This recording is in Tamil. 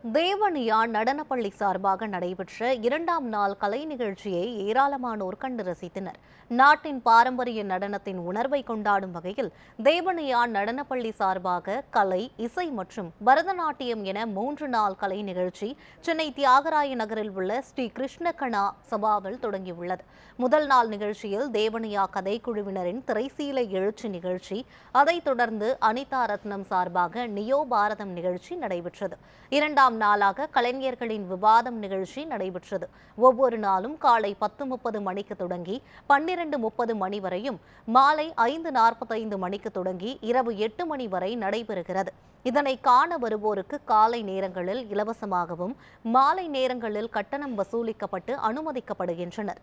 தேவனியா நடனப்பள்ளி சார்பாக நடைபெற்ற இரண்டாம் நாள் கலை நிகழ்ச்சியை ஏராளமானோர் கண்டு ரசித்தனர். நாட்டின் பாரம்பரிய நடனத்தின் உணர்வை கொண்டாடும் வகையில் தேவனியா நடனப்பள்ளி சார்பாக கலை, இசை மற்றும் பரதநாட்டியம் என 3 நாள் கலை நிகழ்ச்சி சென்னை தியாகராய நகரில் உள்ள ஸ்ரீ கிருஷ்ணகணா சபாவில் தொடங்கியுள்ளது. முதல் நாள் நிகழ்ச்சியில் தேவனியா கதைக்குழுவினரின் திரைசீலை எழுச்சி நிகழ்ச்சி, அதைத் தொடர்ந்து அனிதா ரத்னம் சார்பாக நியோ பாரதம் நிகழ்ச்சி நடைபெற்றது. இரண்டாம் நாளாக கலைஞர்களின் விவாதம் நிகழ்ச்சி நடைபெற்றது. ஒவ்வொரு நாளும் காலை 10:30 மணிக்கு தொடங்கி 12:30 மணி வரையும், மாலை 5:45 மணிக்கு தொடங்கி இரவு 8 மணி வரை நடைபெறுகிறது. இதனை காண வருவோருக்கு காலை நேரங்களில் இலவசமாகவும், மாலை நேரங்களில் கட்டணம் வசூலிக்கப்பட்டு அனுமதிக்கப்படுகின்றனர்.